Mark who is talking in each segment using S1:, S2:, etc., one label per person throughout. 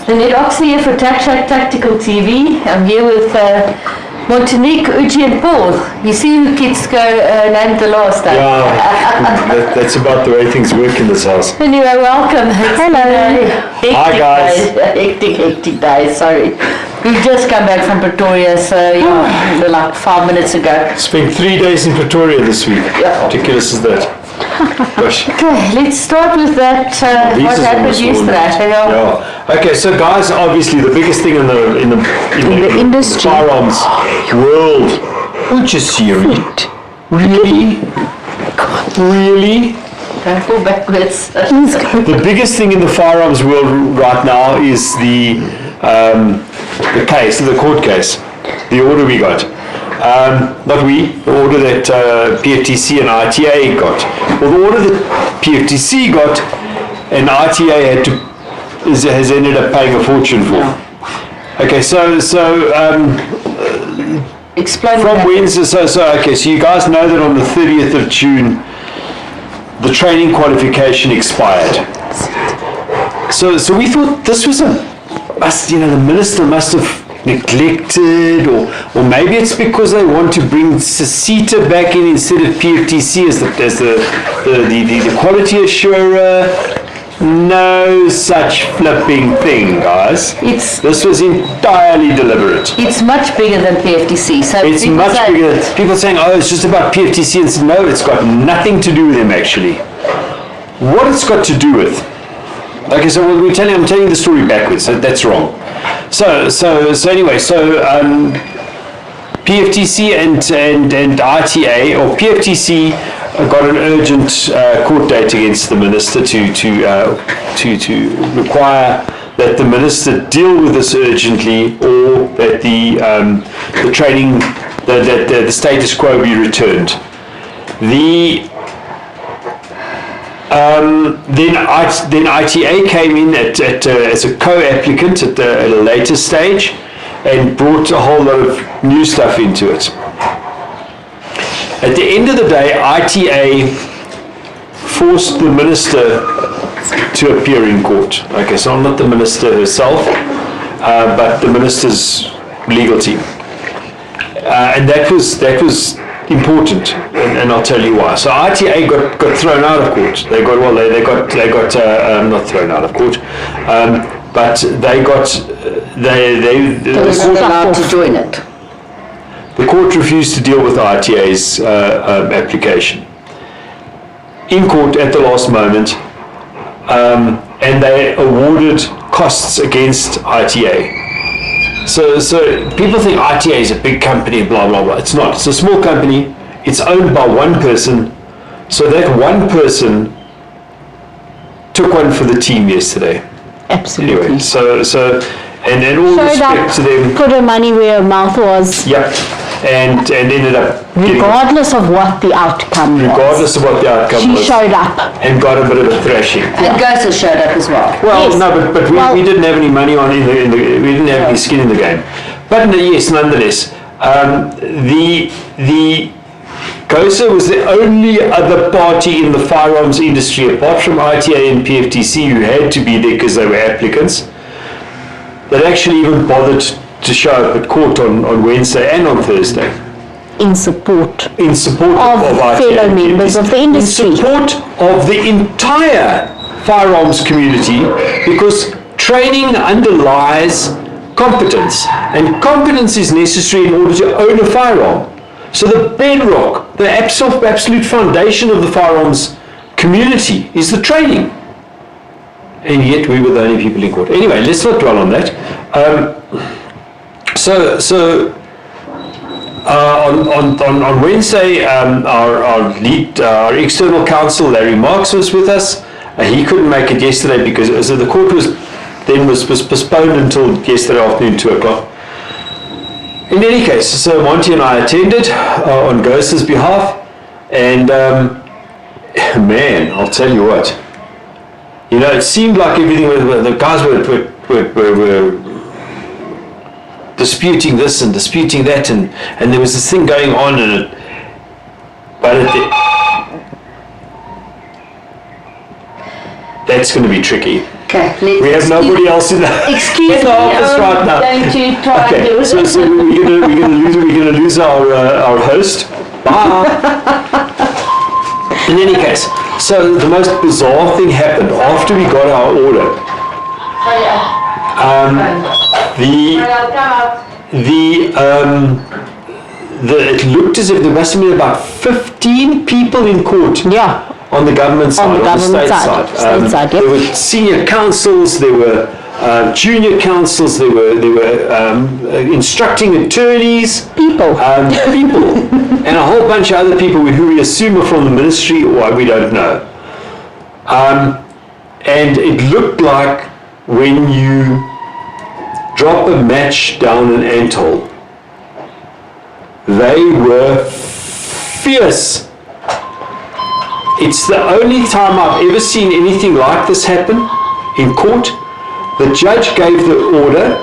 S1: Annette Oxley here for Tac SHAC Tactical TV. I'm here with Monique, Uji and Paul. You see who kids go named the last time?
S2: Yeah, that's about the way things work in this house.
S1: Anyway, welcome.
S2: Hello. Hi guys.
S1: Hectic day, sorry. We've just come back from Pretoria, so yeah, like 5 minutes ago.
S2: Spent 3 days in Pretoria this week.
S1: Yeah.
S2: Ridiculous is that. Gosh.
S1: Okay, let's start with that, what happened yesterday.
S2: Yeah. Okay, so guys, obviously the biggest thing in the
S3: industry,
S2: firearms world, which is serious. Really?
S1: Don't go backwards.
S2: The biggest thing in the firearms world right now is the case, the court case, the order we got. Not we, the order that PFTC and ITA got. Well, the order that PFTC got and ITA has ended up paying a fortune for. Okay, so
S1: explain
S2: from Wednesday. So you guys know that on the 30th of June, the training qualification expired. So we thought this was the minister must have neglected, or maybe it's because they want to bring CETA back in instead of PFTC as the quality assurer. No such flipping thing, guys. This was entirely deliberate.
S1: It's much bigger than PFTC. So
S2: it's much bigger. People saying, oh, it's just about PFTC, and said, no, it's got nothing to do with them actually. What it's got to do with? Okay, so I'm telling the story backwards. So that's wrong. So anyway, PFTC and ITA, or PFTC got an urgent court date against the minister to require that the minister deal with this urgently, or that the training, that the status quo be returned. Then ITA came in as a co-applicant at a later stage and brought a whole lot of new stuff into it. At the end of the day, ITA forced the minister to appear in court. Okay, so not the minister herself, but the minister's legal team, and that was important, and I'll tell you why. So ITA got thrown out of court. They got not thrown out of court, but they
S1: were allowed to join it.
S2: The court refused to deal with ITA's application in court at the last moment, and they awarded costs against ITA. So people think ITA is a big company, blah, blah, blah. It's not. It's a small company. It's owned by one person. So that one person took one for the team yesterday.
S3: Absolutely.
S2: Anyway, and all respect to them.
S3: Put her money where her mouth was.
S2: Yep. And ended up
S3: regardless of what the outcome was. She showed up.
S2: And got a bit of a thrashing.
S1: And GOSA showed up as well.
S2: Well, yes. No, but we didn't have any money on we didn't have any skin in the game. But yes, nonetheless, the GOSA was the only other party in the firearms industry, apart from ITA and PFTC, who had to be there because they were applicants, that actually even bothered to show up at court on Wednesday and on Thursday.
S3: In support
S2: of
S3: fellow members of the industry.
S2: In support of the entire firearms community, because training underlies competence, and competence is necessary in order to own a firearm. So the bedrock, the absolute foundation of the firearms community is the training. And yet we were the only people in court. Anyway, let's not dwell on that. On Wednesday, our external counsel Larry Marks was with us. He couldn't make it yesterday because the court was postponed until yesterday afternoon, 2:00. In any case, so Monty and I attended on GOSA's behalf, and man, I'll tell you what. It seemed like everything. The guys were disputing this and disputing that, and there was this thing going on, that's going to be tricky.
S1: Okay,
S2: We have nobody else in the
S1: Excuse me,
S2: office right now.
S1: I'm going to try and
S2: Okay,
S1: do
S2: so we're gonna lose our host. Bye. In any case, so the most bizarre thing happened after we got our order. It looked as if there must have been about 15 people in court.
S3: Yeah.
S2: On the government side, on the state side.
S3: State side, yep.
S2: There were senior counsels, there were junior counsels, there were instructing attorneys.
S3: People.
S2: And a whole bunch of other people who we assume are from the ministry, or we don't know. And it looked like when you drop a match down an anthole, they were fierce. It's the only time I've ever seen anything like this happen in court. The judge gave the order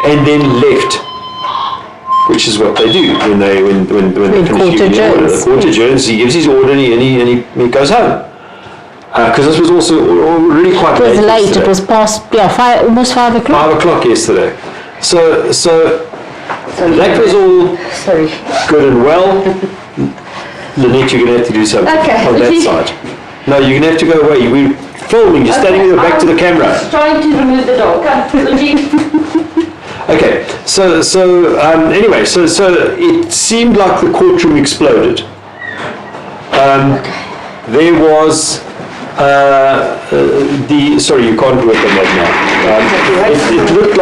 S2: and then left, which is what they do when they finish giving the order. The court adjourns, he gives his order and he goes home. Because this was also really quite late.
S3: It was late. It was past almost 5 o'clock.
S2: 5 o'clock yesterday. So that was all good and well. Lynette, you're going to have to do something on that side. No, you're going to have to go away. We're filming. You're standing with your back to the camera.
S1: I'm trying to remove the dog.
S2: Okay, anyway, so it seemed like the courtroom exploded. There was sorry, you can't work on that now. It looked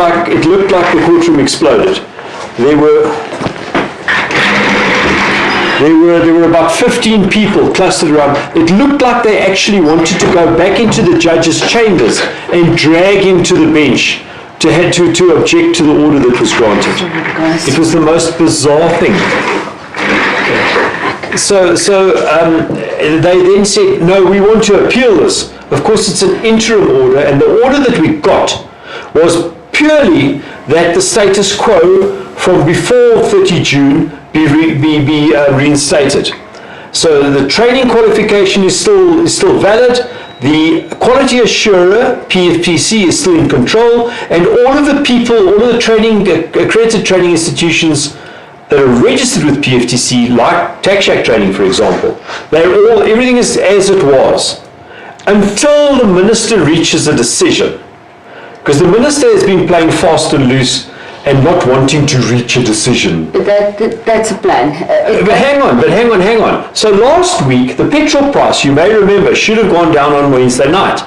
S2: like the courtroom exploded. There were about 15 people clustered around. It looked like they actually wanted to go back into the judge's chambers and drag him to the bench to object to the order that was granted. It was the most bizarre thing. So they then said, no, we want to appeal this. Of course, it's an interim order, and the order that we got was purely that the status quo from before 30 June be reinstated. So the training qualification is still valid. The quality assurer, PFTC, is still in control, and all of the training, accredited training institutions that are registered with PFTC, like Tac SHAC training, for example, everything is as it was until the minister reaches a decision. Because the minister has been playing fast and loose and not wanting to reach a decision.
S1: That's a plan.
S2: But hang on. So last week, the petrol price, you may remember, should have gone down on Wednesday night,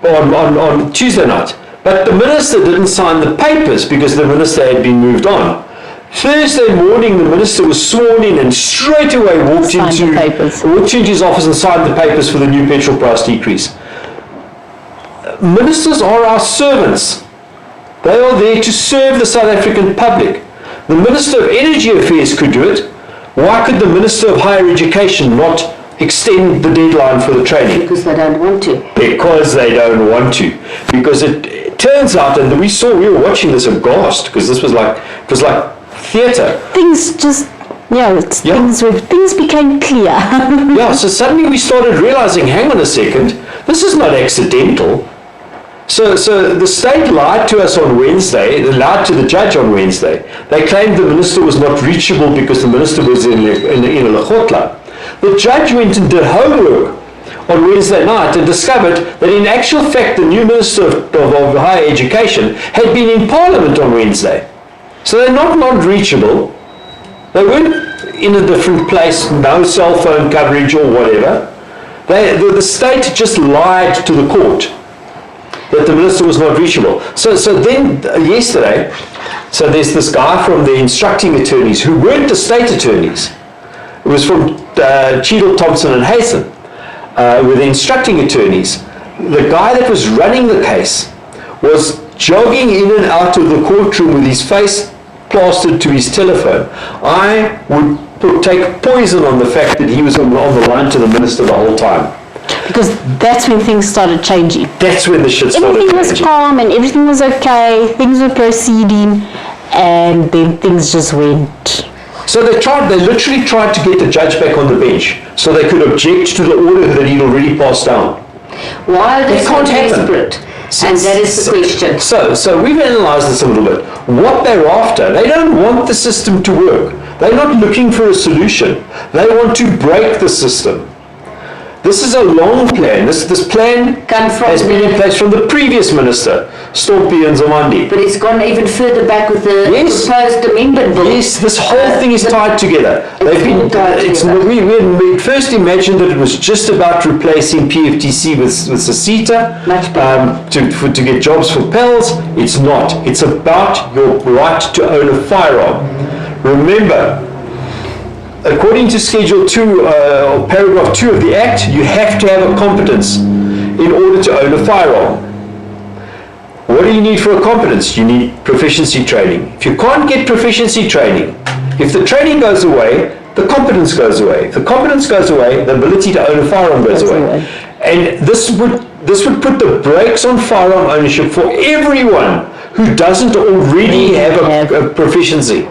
S2: on Tuesday night. But the minister didn't sign the papers because the minister had been moved on. Thursday morning, the minister was sworn in and straight away walked into his office and signed the papers for the new petrol price decrease. Ministers are our servants. They are there to serve the South African public. The Minister of Energy Affairs could do it. Why could the Minister of Higher Education not extend the deadline for the training?
S1: Because they don't want to.
S2: Because they don't want to. Because it turns out, and we were watching this aghast, because it was like theatre.
S3: Things just, things became clear.
S2: So suddenly we started realizing, hang on a second, this is not accidental. So the state lied to us on Wednesday, they lied to the judge on Wednesday. They claimed the minister was not reachable because the minister was in Lekgotla. The judge went and did homework on Wednesday night and discovered that in actual fact the new Minister of Higher Education had been in Parliament on Wednesday. So they're not reachable. They weren't in a different place, no cell phone coverage or whatever. The state just lied to the court that the minister was not reachable. So then yesterday, so there's this guy from the instructing attorneys who weren't the state attorneys. It was from Cheadle, Thompson and Hayson, with the instructing attorneys. The guy that was running the case was jogging in and out of the courtroom with his face plastered to his telephone. I would take poison on the fact that he was on the line to the minister the whole time.
S3: Because that's when things started changing.
S2: That's when the shit started changing.
S3: Everything was calm and everything was okay, things were proceeding, and then things just went.
S2: So they literally tried to get the judge back on the bench so they could object to the order that he'd already passed down.
S1: Why are they so desperate? And that is the question.
S2: So we've analysed this a little bit. What they're after, they don't want the system to work. They're not looking for a solution. They want to break the system. This is a long plan. This plan has been in place from the previous minister, Stompie and Zamandi.
S1: But it's gone even further back with the proposed amendment bill.
S2: Yes, this whole thing is tied together. We first imagined that it was just about replacing PFTC with CETA to get jobs for PELs. It's not. It's about your right to own a firearm. Remember, according to Schedule 2, or Paragraph 2 of the Act, you have to have a competence in order to own a firearm. What do you need for a competence? You need proficiency training. If you can't get proficiency training, if the training goes away, the competence goes away. If the competence goes away, the ability to own a firearm goes away. And this would put the brakes on firearm ownership for everyone who doesn't already have a proficiency.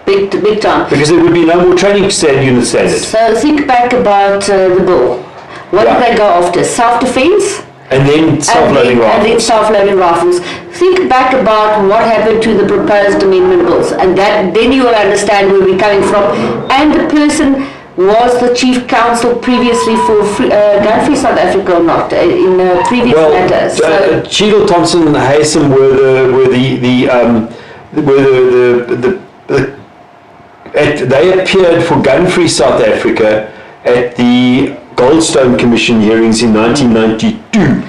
S1: Big time.
S2: Because there would be no more training unit standard.
S1: So think back about the bill. What did they go after? Self-defense?
S2: And then self-loading rifles.
S1: And then self-loading rifles. Think back about what happened to the proposed amendment bills, and then you will understand where we're coming from. And the person was the chief counsel previously for Gun-Free South Africa or not in previous matters.
S2: Cheadle, Thompson, and Haysom they appeared for Gun-Free South Africa at the Goldstone Commission hearings in 1992.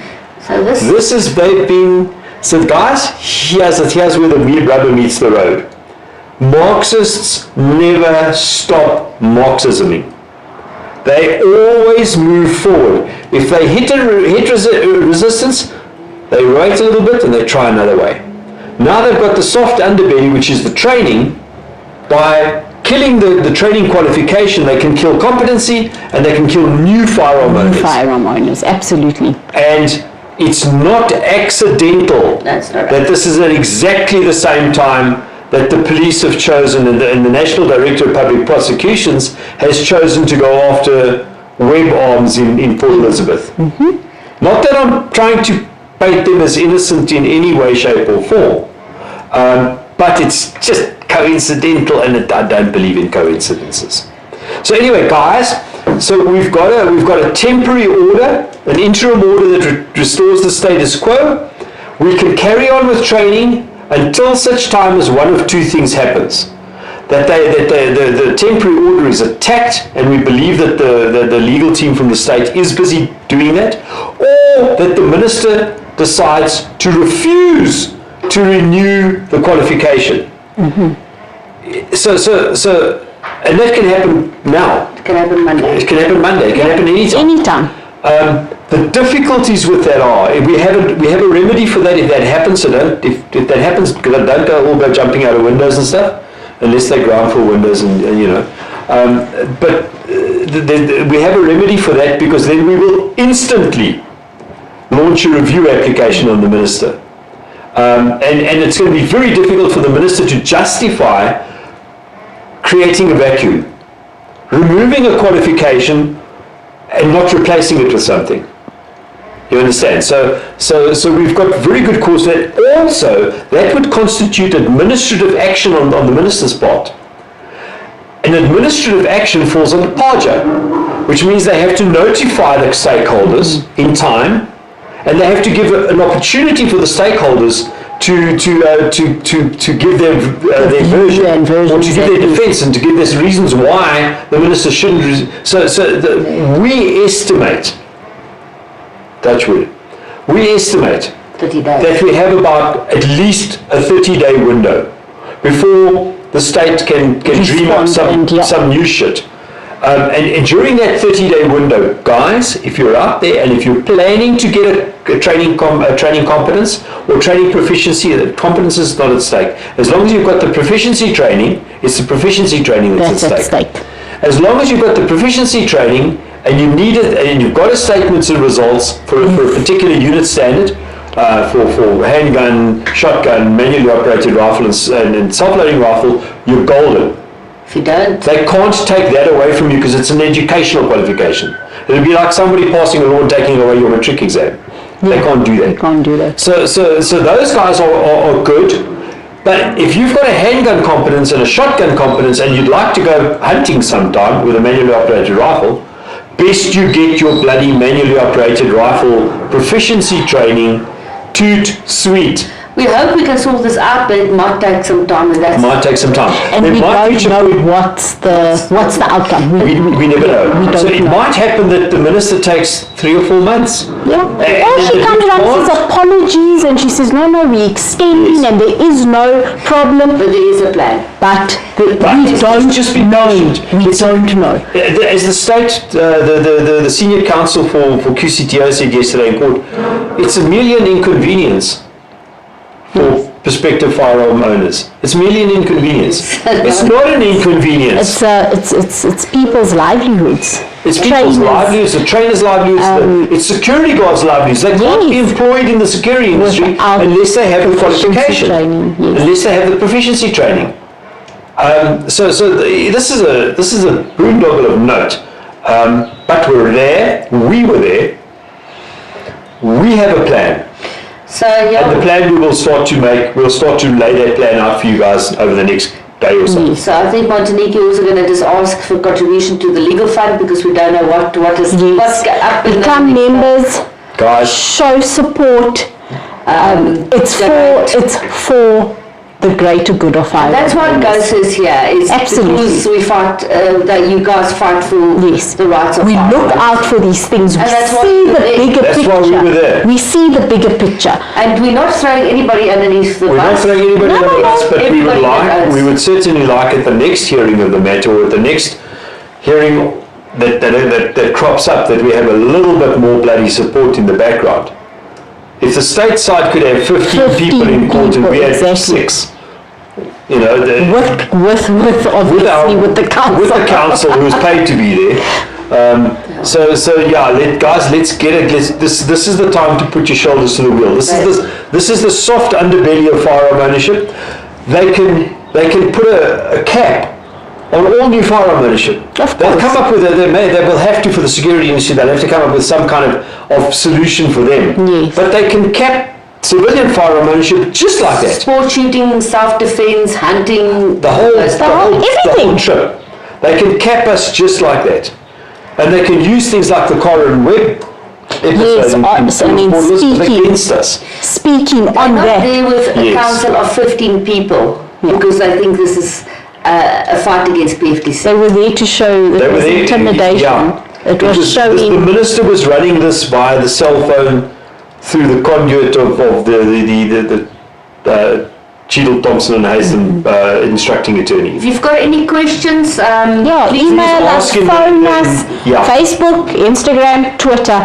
S2: So guys, here's where the rubber meets the road. Marxists never stop Marxisming. They always move forward. If they hit resistance, they wait a little bit and they try another way. Now they've got the soft underbelly, which is the training. By killing the training qualification, they can kill competency and they can kill new firearm owners.
S3: Firearm owners, absolutely.
S2: And it's not accidental that this is at exactly the same time that the police have chosen and the National Director of Public Prosecutions has chosen to go after web arms in Port Elizabeth. Mm-hmm. Not that I'm trying to paint them as innocent in any way, shape or form, but it's just coincidental, and I don't believe in coincidences. So anyway, guys, so we've got a temporary order, an interim order that restores the status quo. We can carry on with training until such time as one of two things happens. That the temporary order is attacked, and we believe that the legal team from the state is busy doing that, or that the minister decides to refuse to renew the qualification. Mm-hmm. So, and that can happen now.
S1: It can happen Monday.
S2: It can happen Monday. It can happen anytime. The difficulties with that are we have a remedy for that if that happens. So if that happens, don't all go jumping out of windows and stuff, unless they ground for windows and you know. But we have a remedy for that, because then we will instantly launch a review application on the minister. And it's going to be very difficult for the minister to justify creating a vacuum, removing a qualification and not replacing it with something. You understand? So we've got very good cause that also that would constitute administrative action on the minister's part. An administrative action falls under PAJA, which means they have to notify the stakeholders in time, and they have to give an opportunity for the stakeholders to give their version, or to give their defence, and to give their reasons why the minister shouldn't. We estimate, Dutchwood, that we have about at least a 30-day window before the state can dream up some new shit. And during that 30-day window, guys, if you're out there and if you're planning to get a training competence or training proficiency, the competence is not at stake. As long as you've got the proficiency training, it's the proficiency training that's at stake. As long as you've got the proficiency training and you need it, and you've got a statements and results for a particular unit standard, for handgun, shotgun, manually operated rifle and self-loading rifle, you're golden.
S1: If you don't,
S2: they can't take that away from you, because it's an educational qualification. It would be like somebody passing a law and taking away your matric exam. They can't do that.
S3: They can't do that.
S2: So those guys are good. But if you've got a handgun competence and a shotgun competence and you'd like to go hunting sometime with a manually operated rifle, best you get your bloody manually operated rifle proficiency training, toot, sweet.
S1: We hope we can sort this out, but it might take some time. And that's
S2: Might take some time.
S3: And
S2: There
S3: we
S2: might be
S3: don't know what's the outcome.
S2: we never know.
S3: We don't
S2: So it
S3: know.
S2: might happen that the minister takes 3 or 4 months.
S3: Yeah.
S2: And
S3: Or she
S2: the
S3: comes around and
S2: response-
S3: says apologies and she says, no, we're extending
S2: Yes.
S3: and there is no problem.
S1: But there is a plan.
S3: But we
S2: it's
S3: don't
S2: just be
S3: know.
S2: patient.
S3: We don't know.
S2: As the state, the senior counsel for QCTO said yesterday in court, it's a million inconvenience for prospective firearm owners. It's merely an inconvenience. It's not an inconvenience.
S3: It's people's livelihoods.
S2: It's people's
S3: trainers.
S2: livelihoods, the trainers' livelihoods, it's security guards' livelihoods. They can't be
S3: Yes.
S2: employed in the security industry
S3: Without
S2: unless they have the
S3: proficiency
S2: qualification,
S3: training, yes.
S2: unless they have the proficiency training. This is a boondoggle of note. But we're there. We were there. We have a plan.
S1: So,
S2: And the
S1: yeah.
S2: plan we'll start to lay that plan out for you guys over the next day or so.
S1: So I think Montaniki also going to just ask for contribution to the legal fund because we don't know what is
S3: Yes.
S1: what's up in
S3: Become members,
S2: Guys,
S3: show support. It's for the greater good of our.
S1: That's why GOSA is here. It's
S3: Absolutely.
S1: because we fight, that you guys fight for
S3: Yes.
S1: the rights of
S3: We look
S1: firearms.
S3: out for these things. We
S1: And that's what
S3: see
S1: we
S3: the
S1: did.
S3: bigger
S2: That's
S3: picture.
S2: why we were there.
S3: We see the bigger picture.
S1: And we're not throwing anybody underneath the
S2: we're not
S1: bus.
S2: throwing anybody
S3: No,
S2: under the
S3: no,
S2: bus, but
S1: everybody that owns.
S2: we would certainly like at the next hearing of the matter, or at the next hearing that crops up, that we have a little bit more bloody support in the background. If the state side could have 15 people in court and we had
S3: exactly.
S2: 6, you know,
S3: With obviously with the council.
S2: with the council who's paid to be there. So yeah, let's get it. This is the time to put your shoulders to the wheel. This is the soft underbelly of firearm ownership. They can put a cap on all new firearm ownership.
S3: Of
S2: They'll
S3: course.
S2: come up with they will have to, for the security industry, they'll have to come up with some kind of solution for them.
S3: Yes.
S2: But they can cap civilian firearm ownership just like that.
S1: Sport shooting, self-defense, hunting.
S2: The whole
S3: everything.
S2: trip. They can cap us just like that. And they can use things like the Corin Webb
S3: Yes,
S2: episode
S3: I mean, speaking-
S2: against us.
S3: Speaking
S1: I'm
S3: on
S1: not
S3: that.
S1: there with a
S2: Yes.
S1: council of 15 people because I think this is a fight against PFTC.
S3: They were there to show that
S2: They
S3: it
S2: were
S3: was
S2: there,
S3: intimidation.
S2: yeah.
S3: It was
S2: The
S3: showing.
S2: minister was running this via the cell phone through the conduit of the Cheadle, Thompson and Haysom instructing attorney.
S1: If you've got any questions,
S3: Yeah,
S1: please
S3: email us,
S2: ask him
S3: phone
S2: that-
S3: us,
S2: yeah.
S3: Facebook, Instagram, Twitter.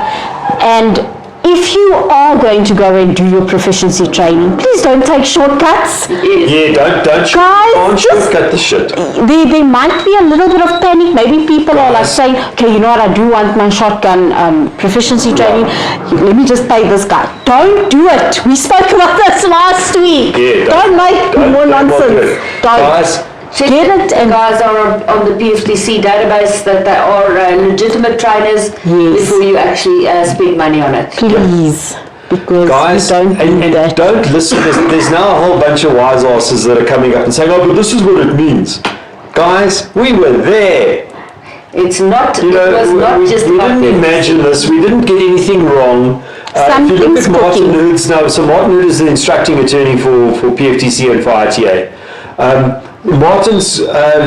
S3: And if you are going to go and do your proficiency training, please don't take shortcuts.
S2: Yeah, don't
S3: Guys,
S2: can't
S3: just-
S2: shortcut the shit.
S3: There might be a little bit of panic. Maybe people are like saying, okay, you know what, I do want my shotgun proficiency training. Let me just pay this guy. Don't do it. We spoke about this last week.
S2: Yeah,
S3: don't make more
S2: do
S3: nonsense.
S2: it.
S3: Don't.
S2: Guys,
S1: check
S3: Get
S1: that
S3: it
S1: the
S3: and-
S1: guys are on the PFTC database, that they are legitimate trainers
S3: Yes.
S1: before you actually spend money on it.
S3: Please. Because
S2: guys,
S3: we don't do
S2: and
S3: that.
S2: don't listen. There's now a whole bunch of wise asses that are coming up and saying, "Oh, but this is what it means." Guys, we were there.
S1: It's not,
S2: You know,
S1: it was not
S2: we
S1: just
S2: didn't
S1: about PFTC.
S2: imagine this. We didn't get anything wrong. If you look
S3: Something's
S2: at Martin
S3: cooking.
S2: Hood's now, so Martin Hood is the instructing attorney for PFTC and for ITA. Martin's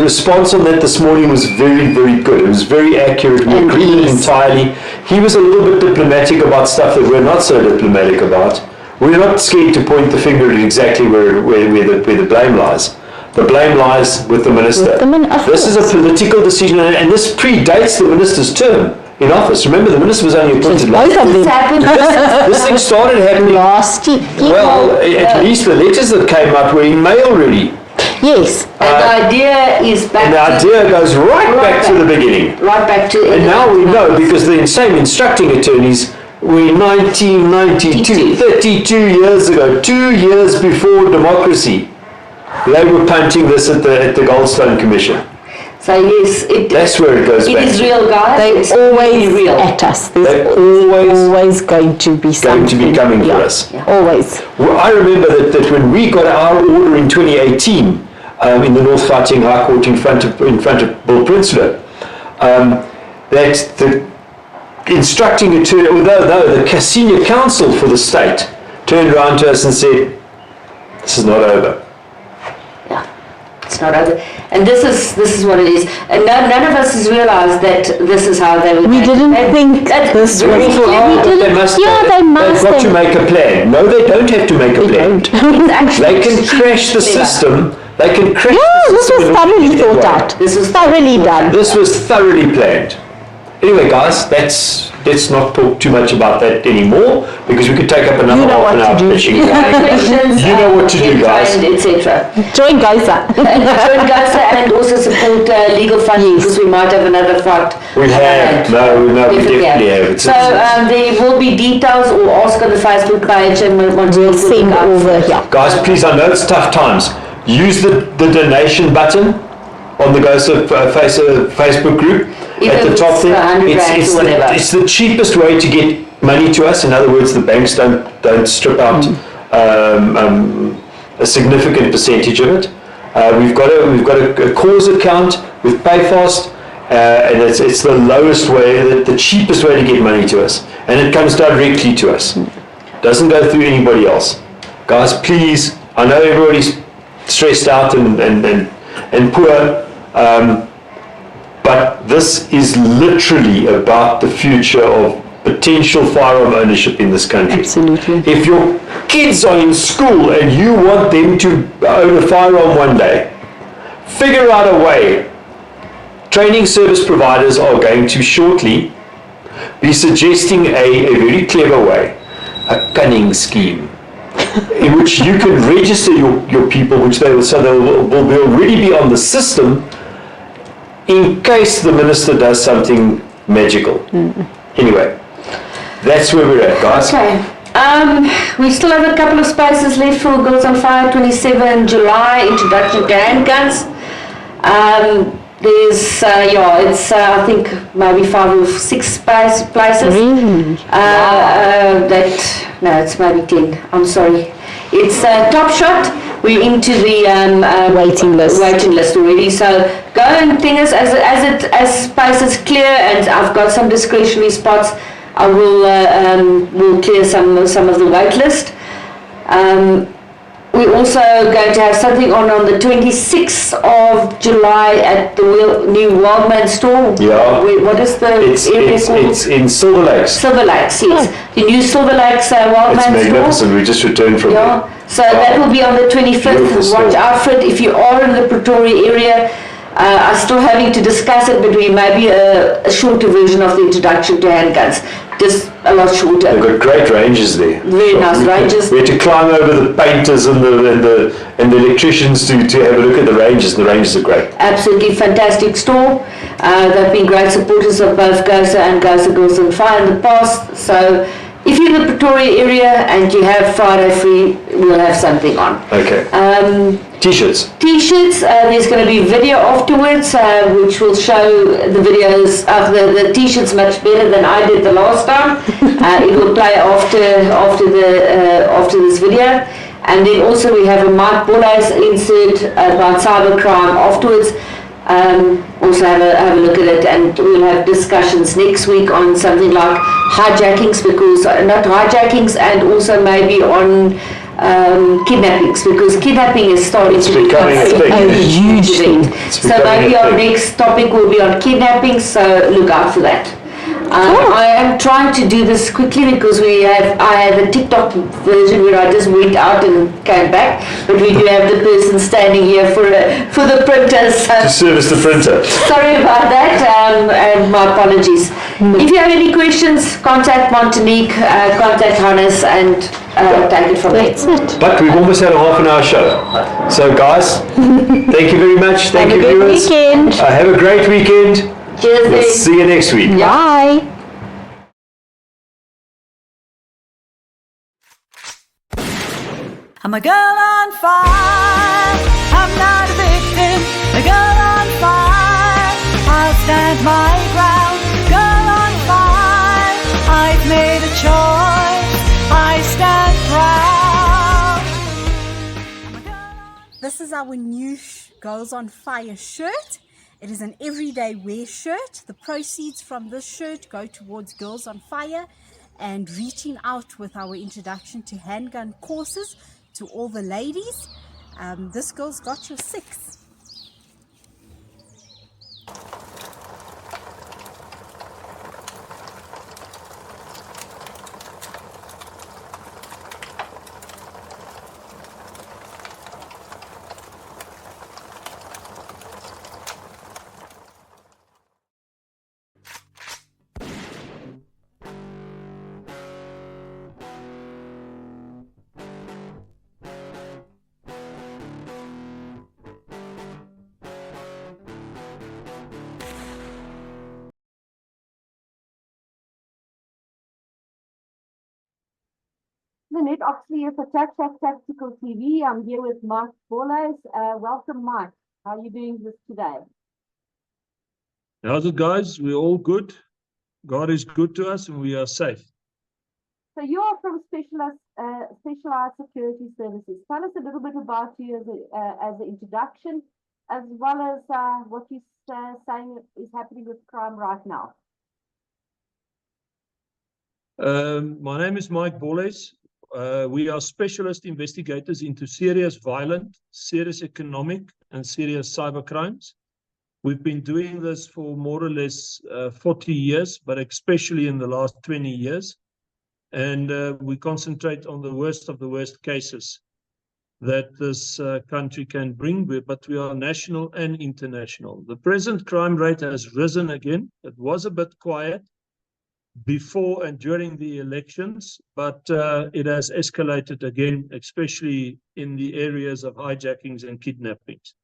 S2: response on that this morning was very, very good. It was very accurate. We
S3: And
S2: agreed
S3: he's-
S2: entirely. He was a little bit diplomatic about stuff that we're not so diplomatic about. We're not scared to point the finger at exactly where the blame lies. The blame lies with the minister.
S3: Of
S2: This is a
S3: course.
S2: political decision, and this predates the minister's term in office. Remember, the minister was only appointed last.
S3: Both of
S1: This
S3: them.
S1: happened.
S2: This thing started happening.
S3: Last year.
S2: Well, at least the letters that came out were in May already.
S3: Yes.
S1: And the idea is back
S2: And the
S1: to...
S2: idea goes right back to the beginning.
S1: Right back to...
S2: And now we know, because the same instructing attorneys were in 1992, 32 years ago, 2 years before democracy, they were punting this at the Goldstone Commission.
S1: So yes,
S2: That's where it goes back.
S1: It is real, guys. It's
S3: They're always
S1: really real.
S3: at us.
S2: They're
S3: always going to be something.
S2: going to be coming for us.
S3: Yeah. Always.
S2: Well, I remember that when we got our order in 2018 in the North Gauteng High Court in front of Bolhuis, that the instructing attorney, although the senior counsel for the state turned around to us and said, "This is not over."
S1: Yeah, it's not over. And this is what it is. And none of us has realised that this is how they were.
S3: We didn't think this was.
S2: They must. They've got to make a plan. No, they don't have to make a plan. They can crash the system. They can crash the
S3: this
S2: system.
S3: was thoroughly thought out. This was thoroughly done.
S2: This was thoroughly planned. Anyway, guys, let's not talk too much about that anymore because we could take up another half an hour pitching. You know what to do, guys.
S1: Etc.
S3: Join GOSA.
S1: Join GOSA and also support legal funding because we might have another fight.
S2: We have. No, we definitely have.
S1: So there will be details or ask on the Facebook page and we'll
S3: send over here.
S2: Guys, please, I know it's tough times. Use the donation button on the GOSA Facebook group. At the top there, it's the cheapest way to get money to us. In other words, the banks don't strip out a significant percentage of it. We've got a cause account with PayFast, and it's the lowest way, the cheapest way to get money to us, and it comes directly to us. Doesn't go through anybody else. Guys, please. I know everybody's stressed out and poor. But this is literally about the future of potential firearm ownership in this country.
S3: Absolutely.
S2: If your kids are in school and you want them to own a firearm one day, figure out a way. Training service providers are going to shortly be suggesting a very clever way, a cunning scheme, in which you can register your people, which they will already be on the system in case the minister does something magical. Anyway, that's where we're at, guys.
S1: Okay. We still have a couple of spaces left for Girls on Fire 27 July, introduction to handguns. There's, it's I think maybe 5 or 6 places.
S3: Really?
S1: It's maybe 10, I'm sorry. It's Top Shot. We're into the waiting list already. So go and think as space is clear and I've got some discretionary spots, I will clear some of the wait list. We're also going to have something on the 26th of July at the new Wildman store.
S2: Yeah.
S1: What is the area called?
S2: It's in Silver Lakes.
S1: Silver Lakes, yes. The new Silver Lakes Wildman store.
S2: It's magnificent. We just returned from there.
S1: So that will be on the 25th. Watch out for it. If you are in the Pretoria area, I'm still having to discuss it, but we may be a shorter version of the introduction to handguns. Just a lot shorter.
S2: They've got great ranges there.
S1: Very nice ranges.
S2: We had to climb over the painters and the electricians to have a look at the ranges. The ranges are great.
S1: Absolutely fantastic store. They've been great supporters of both GOSA and GOSA Girls on Fire in the past. So if you're in the Pretoria area and you have Friday free, we'll have something on.
S2: Okay. T-shirts.
S1: T-shirts. There's going to be video afterwards, which will show the videos of the T-shirts much better than I did the last time. It will play after this video, and then also we have a Mike Bolhuis insert about cybercrime afterwards. Also have a look at it, and we'll have discussions next week on something like hijackings, because not hijackings, and also maybe on kidnappings, because kidnapping is starting to become a huge thing. So maybe our next topic will be on kidnapping, so look out for that. I am trying to do this quickly because I have a TikTok version where I just went out and came back, but we do have the person standing here for the printers. So
S2: to service the printer.
S1: Sorry about that, and my apologies. If you have any questions, contact Montanique, contact Hannes, and take it from there.
S3: That's it.
S2: But we've almost had a half an hour show. So guys, thank you very much. Thank you, viewers. Have a great weekend.
S1: Cheers.
S2: We'll see you next week.
S3: Bye.
S4: I'm a girl on fire. I'm not a victim. A girl on fire. this is our new Girls on Fire shirt. It is an everyday wear shirt. The proceeds from this shirt go towards Girls on Fire and reaching out with our introduction to handgun courses to all the ladies. This girl's got your 6.
S1: Lynette Oxley for Tac SHAC Tactical TV. I'm here with Mike Bolhuis. Welcome, Mike. How are you doing this today?
S5: How's it, guys? We're all good. God is good to us and we are safe.
S1: So you are from Specialized Security Services. Tell us a little bit about you as an introduction, as well as what you're saying is happening with crime right now.
S5: My name is Mike Bolhuis. We are specialist investigators into serious violent, serious economic, and serious cyber crimes. We've been doing this for more or less 40 years, but especially in the last 20 years. And we concentrate on the worst of the worst cases that this country can bring, but we are national and international. The present crime rate has risen again. It was a bit quiet before and during the elections, but it has escalated again, especially in the areas of hijackings and kidnappings.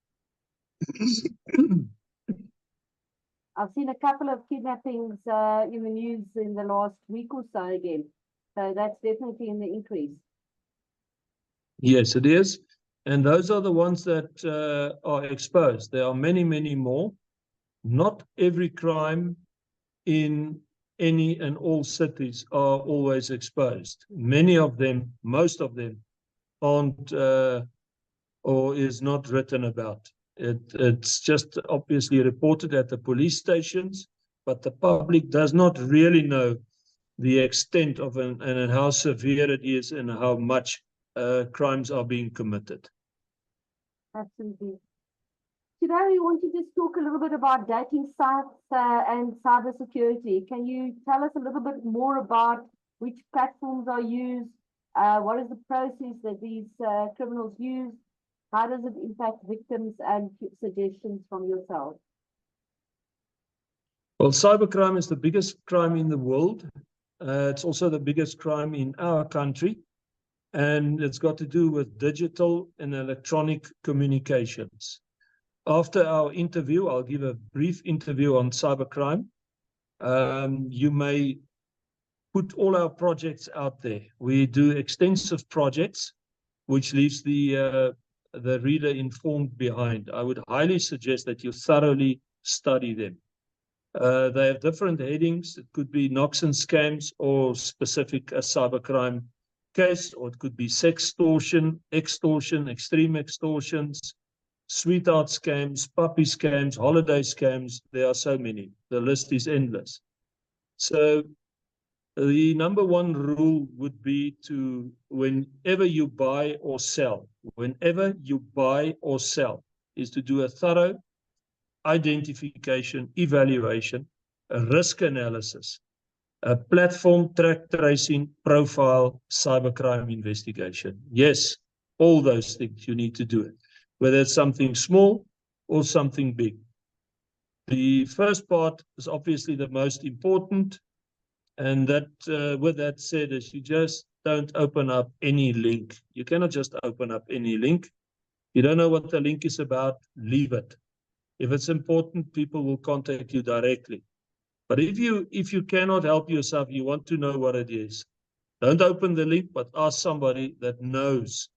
S1: I've seen a couple of kidnappings in the news in the last week or so again. So that's definitely in the increase.
S5: Yes, it is. And those are the ones that are exposed. There are many, many more. Not every crime in any and all cities are always exposed. Many of them, most of them, aren't or is not written about. It's just obviously reported at the police stations, but the public does not really know the extent of and how severe it is and how much crimes are being committed.
S1: Absolutely. Today we want to just talk a little bit about dating sites and cybersecurity. Can you tell us a little bit more about which platforms are used? What is the process that these criminals use? How does it impact victims, and suggestions from yourself?
S5: Well, cybercrime is the biggest crime in the world. It's also the biggest crime in our country. And it's got to do with digital and electronic communications. After our interview, I'll give a brief interview on cybercrime. You may put all our projects out there. We do extensive projects, which leaves the reader informed behind. I would highly suggest that you thoroughly study them. They have different headings. It could be knocks and scams or specific cybercrime case, or it could be sextortion, extortion, extreme extortions, sweetheart scams, puppy scams, holiday scams. There are so many. The list is endless. So the number one rule would be to, whenever you buy or sell, is to do a thorough identification, evaluation, a risk analysis, a platform track tracing, profile, cybercrime investigation. Yes, all those things you need to do it, whether it's something small or something big. The first part is obviously the most important, and that with that said, is you just don't open up any link. You cannot just open up any link. You don't know what the link is about, leave it. If it's important, people will contact you directly. But if you cannot help yourself, you want to know what it is, don't open the link, but ask somebody that knows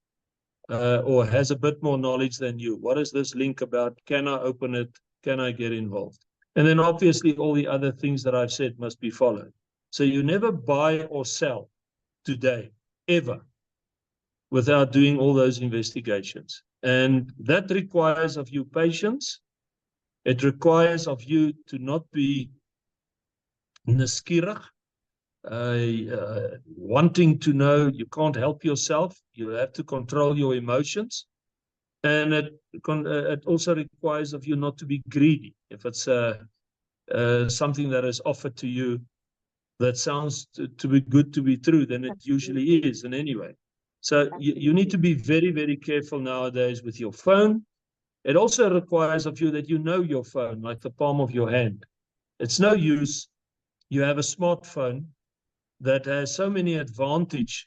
S5: or has a bit more knowledge than you. What is this link about? Can I open it? Can I get involved? And then obviously all the other things that I've said must be followed. So you never buy or sell today, ever, without doing all those investigations. And that requires of you patience. It requires of you to not be nuuskierig, wanting to know. You can't help yourself. You have to control your emotions. And it also requires of you not to be greedy. If it's something that is offered to you that sounds to be good to be true, then it usually is in any way. So you need to be very, very careful nowadays with your phone. It also requires of you that you know your phone like the palm of your hand. It's no use you have a smartphone that has so many advantages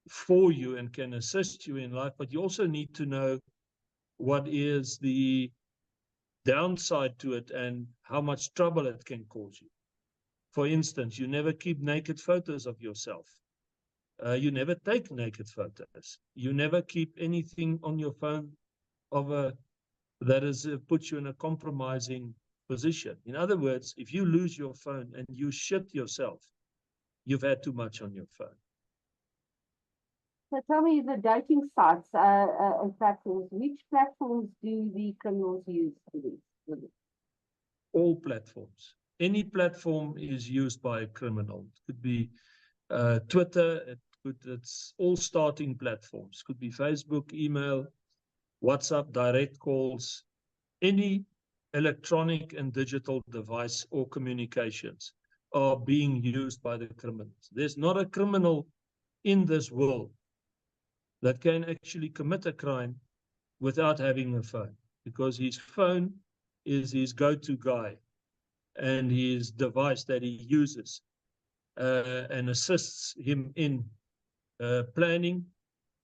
S5: for you and can assist you in life, but you also need to know what is the downside to it and how much trouble it can cause you. For instance, you never keep naked photos of yourself. You never take naked photos. You never keep anything on your phone that is puts you in a compromising position. In other words, if you lose your phone and you shit yourself, you've had too much on your phone.
S3: So tell me, the dating sites and platforms, which platforms do the criminals use for this?
S5: All platforms. Any platform is used by a criminal. It could be Twitter. It's all starting platforms. Could be Facebook, email, WhatsApp, direct calls, any electronic and digital device or communications are being used by the criminals. There's not a criminal in this world that can actually commit a crime without having a phone, because his phone is his go-to guy and his device that he uses and assists him in planning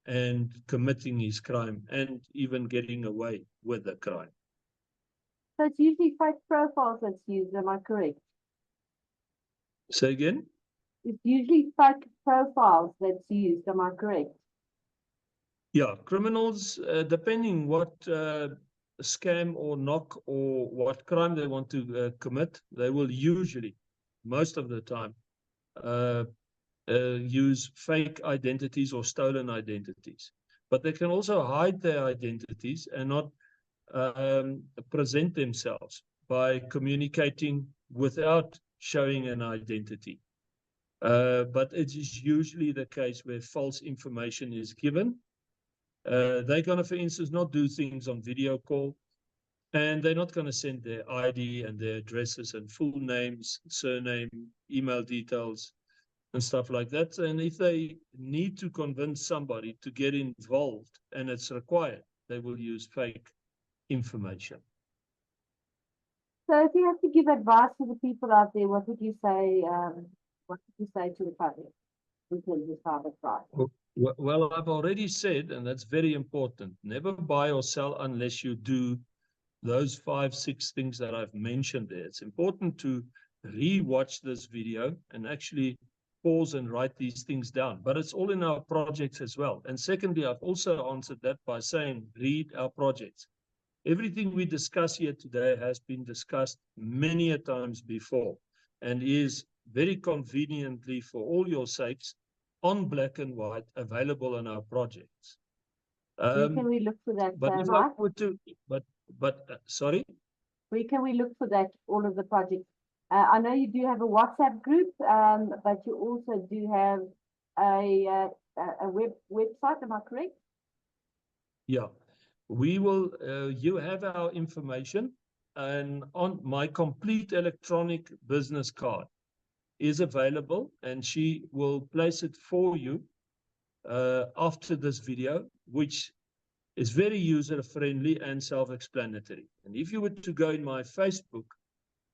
S5: and committing his crime and even getting away with the crime.
S3: So it's usually fake profiles that's used, am I correct?
S5: Say again?
S3: It's usually fake profiles that's used, am I correct?
S5: Yeah, criminals, depending what scam or knock or what crime they want to commit, they will usually, most of the time, use fake identities or stolen identities. But they can also hide their identities and not present themselves by communicating without showing an identity. But it is usually the case where false information is given. They're going to, for instance, not do things on video call, and they're not going to send their ID and their addresses and full names, surname, email details, and stuff like that. And if they need to convince somebody to get involved and it's required, they will use fake information.
S3: So if you have to give advice to the people out there, what would you say? What would you say to the public in terms of cybercrime?
S5: Well, I've already said, and that's very important, never buy or sell unless you do those 5, 6 things that I've mentioned there. It's important to re-watch this video and actually pause and write these things down. But it's all in our projects as well. And secondly, I've also answered that by saying, read our projects. Everything we discuss here today has been discussed many a times before and is very conveniently, for all your sakes, on black and white, available on our projects.
S3: Where can we look for that,
S5: But if
S3: Mark?
S5: I were to, sorry?
S3: Where can we look for that, all of the projects? I know you do have a WhatsApp group, but you also do have a website, am I correct?
S5: Yeah, we will, you have our information, and on my complete electronic business card is available, and she will place it for you after this video, which is very user-friendly and self-explanatory. And if you were to go in my Facebook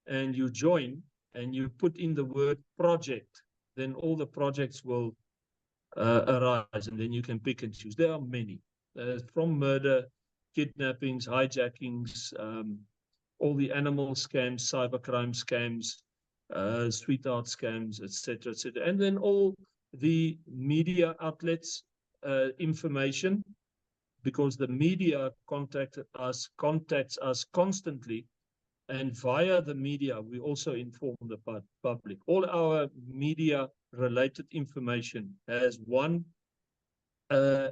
S5: and you join and you put in the word project, then all the projects will arise, and then you can pick and choose. There are many, from murder, kidnappings, hijackings, all the animal scams, cybercrime scams, sweetheart scams, etc., etc., and then all the media outlets information, because the media contacts us constantly, and via the media we also inform the public. All our media related information has one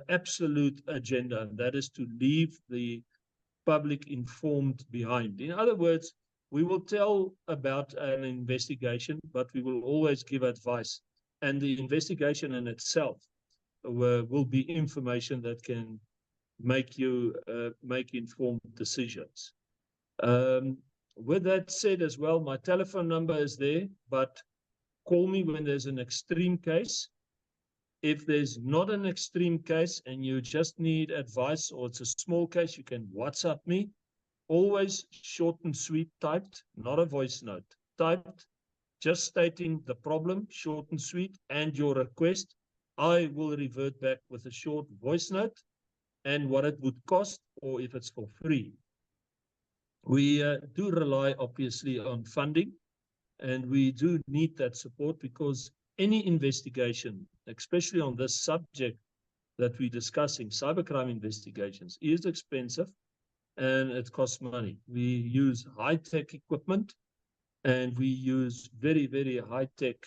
S5: absolute agenda, and that is to leave the public informed behind. In other words, we will tell about an investigation, but we will always give advice. And the investigation in itself will be information that can make you make informed decisions. With that said as well, my telephone number is there, but call me when there's an extreme case. If there's not an extreme case and you just need advice or it's a small case, you can WhatsApp me. Always short and sweet, typed, not a voice note. Typed, just stating the problem, short and sweet, and your request. I will revert back with a short voice note and what it would cost, or if it's for free. We do rely, obviously, on funding, and we do need that support because any investigation, especially on this subject that we're discussing, cybercrime investigations, is expensive and it costs money. We use high-tech equipment and we use very, very high-tech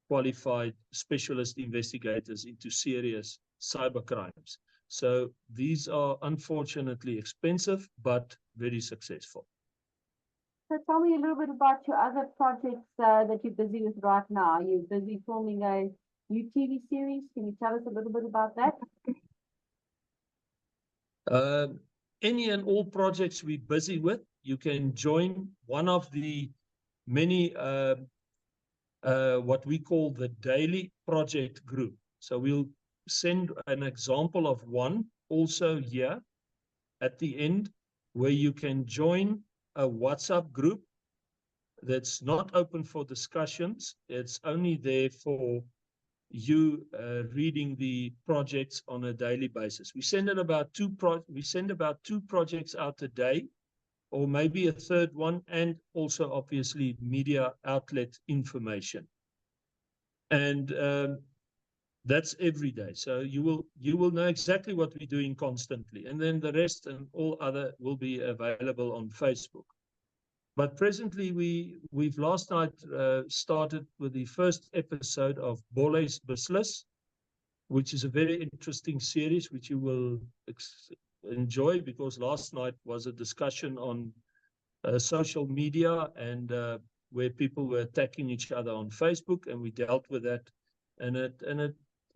S5: qualified specialist investigators into serious cybercrimes. So these are unfortunately expensive, but very successful.
S3: So tell me a little bit about your other projects that you're busy with right now. You're busy filming a new TV series. Can you tell us a little bit about that?
S5: Any and all projects we're busy with, you can join one of the many what we call the daily project group. So we'll send an example of one also here at the end, where you can join a WhatsApp group that's not open for discussions. It's only there for you reading the projects on a daily basis. We send about two projects out a day, or maybe a third one, and also obviously media outlet information. And that's every day. So you will know exactly what we're doing constantly. And then the rest and all other will be available on Facebook. But presently, we've last night started with the first episode of Bolhuis, which is a very interesting series, which you will enjoy, because last night was a discussion on social media and where people were attacking each other on Facebook, and we dealt with that. And it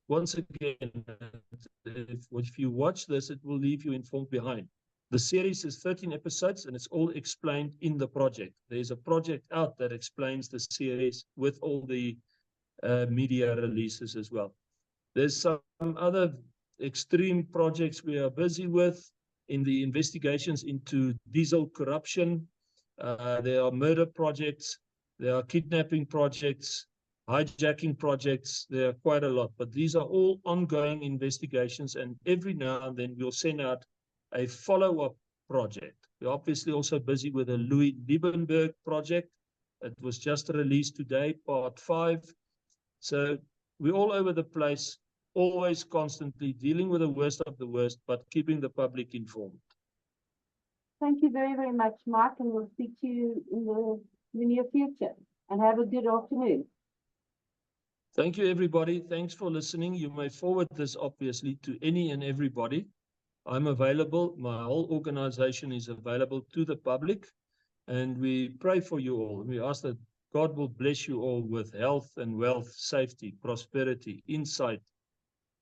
S5: once again, if you watch this, it will leave you informed behind. The series is 13 episodes, and it's all explained in the project. There's a project out that explains the series with all the media releases as well. There's some other extreme projects we are busy with in the investigations into diesel corruption. There are murder projects, there are kidnapping projects, hijacking projects. There are quite a lot, but these are all ongoing investigations, and every now and then we'll send out a follow-up project. We're obviously also busy with the Louis Liebenberg project. It was just released today, part 5. So we're all over the place, always constantly dealing with the worst of the worst, but keeping the public informed.
S3: Thank you very, very much, Mark, and we'll speak to you in the near future. And have a good afternoon.
S5: Thank you, everybody. Thanks for listening. You may forward this, obviously, to any and everybody. I'm available. My whole organization is available to the public, and we pray for you all. We ask that God will bless you all with health and wealth, safety, prosperity, insight,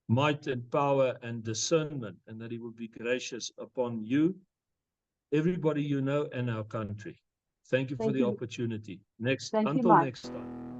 S5: might and power and discernment, and that He will be gracious upon you, everybody you know, and our country. Thank you for the opportunity. Until next time.